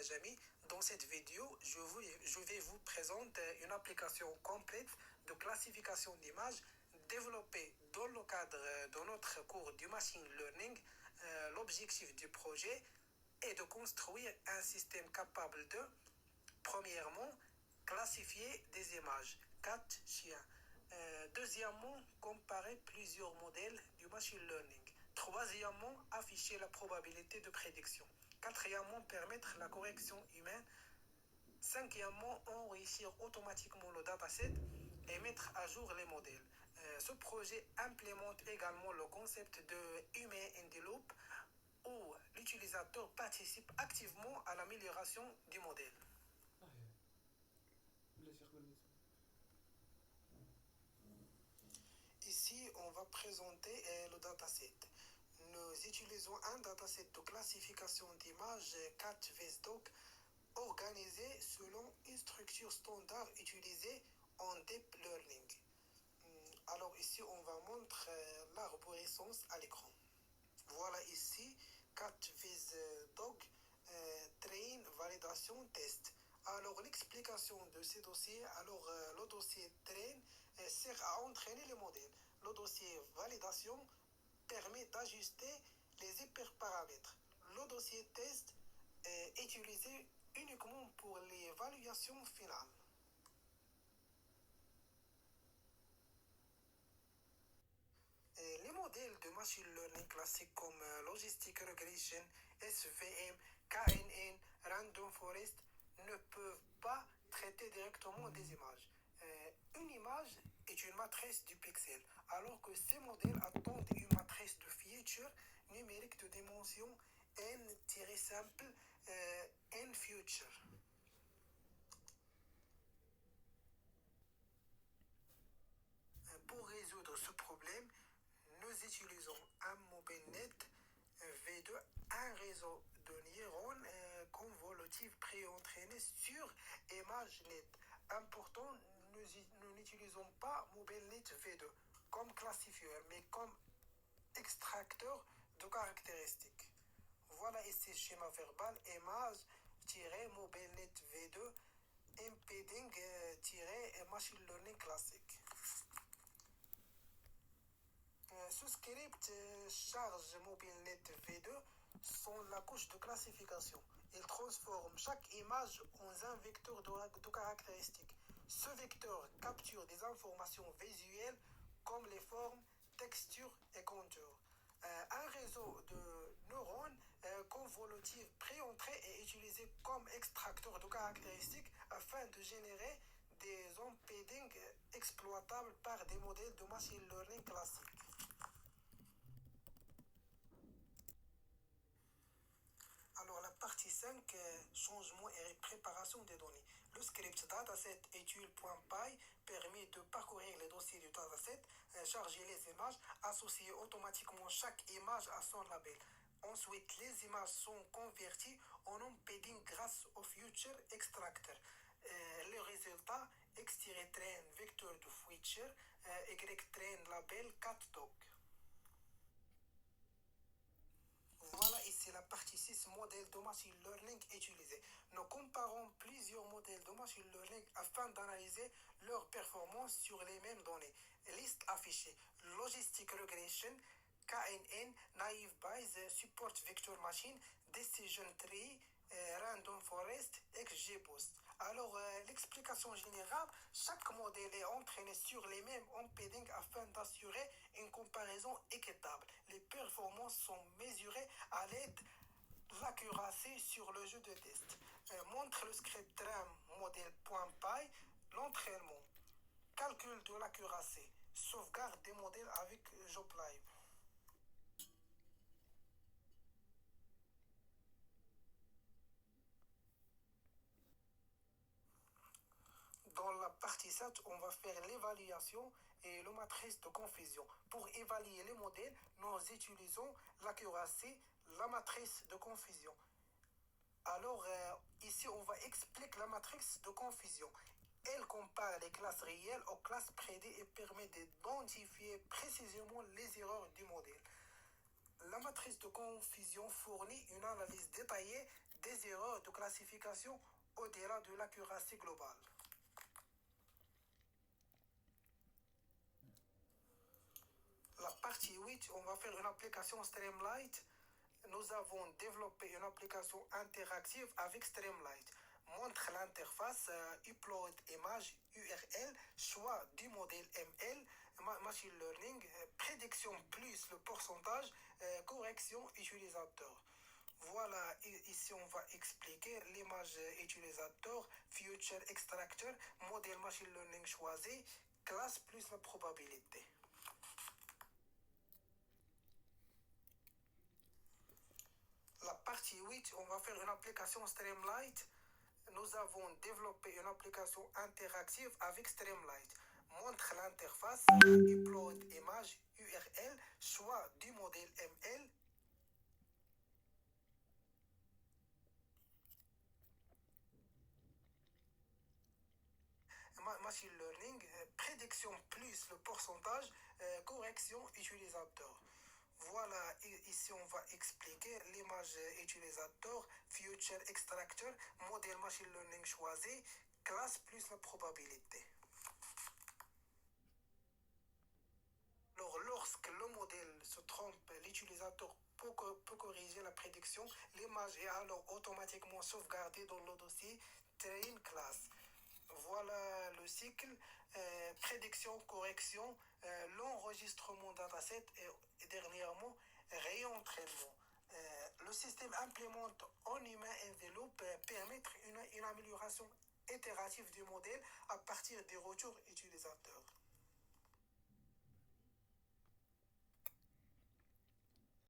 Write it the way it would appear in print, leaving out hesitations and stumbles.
Jamy. Dans cette vidéo, je vais vous présenter une application complète de classification d'images développée dans le cadre de notre cours du machine learning. L'objectif du projet est de construire un système capable de, premièrement, classifier des images, 4 chiens. Deuxièmement, comparer plusieurs modèles du machine learning. Troisièmement, afficher la probabilité de prédiction. Quatrièmement, permettre la correction humaine. Cinquièmement, enrichir automatiquement le dataset et mettre à jour les modèles. Ce projet implémente également le concept de Human in the Loop où l'utilisateur participe activement à l'amélioration du modèle. Ici, on va présenter le dataset. Nous utilisons un dataset de classification d'images 4 VSDOC organisé selon une structure standard utilisée en Deep Learning. Alors ici, on va montrer l'arborescence à l'écran. Voilà ici 4 VSDOC Train Validation Test. Alors l'explication de ces dossiers, le dossier Train sert à entraîner les modèles. Le dossier Validation permet d'ajuster les hyperparamètres. Le dossier Test est utilisé uniquement pour l'évaluation finale. Les modèles de machine learning classiques comme Logistic Regression, SVM, KNN, Random Forest ne peuvent pas traiter directement des images. Une image est une matrice du pixel, alors que ces modèles attendent une matrice de features numériques de dimension n-sample n future. Pour résoudre ce problème, nous utilisons un MobileNet V2, un réseau de neurones convolutives pré-entraînés sur ImageNet. Important, nous n'utilisons pas MobileNet V2 comme classifieur, mais comme extracteur de caractéristiques. Voilà ici le schéma verbal image-MobileNet V2 embedding-machine learning classique. Ce script charge MobileNet V2 sont la couche de classification. Il transforme chaque image en un vecteur de caractéristiques. Ce vecteur capture des informations visuelles comme les formes, textures et contours. Un réseau de neurones convolutifs pré-entrés est utilisé comme extracteur de caractéristiques afin de générer des embeddings exploitables par des modèles de machine learning classiques. Alors la partie 5, changement et préparation des données. Le script dataset etul.py permet de parcourir les dossiers du dataset, charger les images, associer automatiquement chaque image à son label. Ensuite, les images sont converties en embedding grâce au Future Extractor. Le résultat, X-train vecteur de feature, Y-train label 4doc. Voilà ici la partie 6, modèles de machine learning utilisés. Nous comparons plusieurs modèles de machine learning afin d'analyser leur performance sur les mêmes données. Liste affichée. Logistic Regression, KNN, Naive Bayes, Support Vector Machine, Decision Tree, Random Forest, XGBoost. Alors, l'explication générale, chaque modèle est entraîné sur les mêmes embeddings afin d'assurer une comparaison équitable. Les performances sont mesurées à l'aide de l'accuracy sur le jeu de test. Montre le script RAM modèle.py, l'entraînement, calcul de l'accuracy, sauvegarde des modèles avec JobLive. Dans la partie 7, on va faire l'évaluation et la matrice de confusion. Pour évaluer les modèles, nous utilisons l'accuracy, la matrice de confusion. Alors, ici, on va expliquer la matrice de confusion. Elle compare les classes réelles aux classes prédées et permet d'identifier précisément les erreurs du modèle. La matrice de confusion fournit une analyse détaillée des erreurs de classification au-delà de l'accuracy globale. La partie 8, on va faire une application Streamlight. Nous avons développé une application interactive avec Streamlight. Montre l'interface upload image URL, choix du modèle ML, machine learning, prédiction plus le pourcentage, correction utilisateur. Voilà, ici on va expliquer l'image utilisateur, future extractor, modèle machine learning choisi, classe plus la probabilité. La partie 8, on va faire une application Streamlight. Nous avons développé une application interactive avec Streamlight. Montre l'interface, upload image URL, choix du modèle ML, machine learning, prédiction plus le pourcentage, correction utilisateur. Voilà, ici on va expliquer l'image utilisateur, future extractor, modèle machine learning choisi, classe plus la probabilité. Alors, lorsque le modèle se trompe, l'utilisateur peut corriger la prédiction. L'image est alors automatiquement sauvegardée dans le dossier train class. Voilà le cycle, prédiction, correction, l'enregistrement dataset et dernièrement réentraînement. Le système implémente en humain envelope permettre une amélioration itérative du modèle à partir des retours utilisateurs.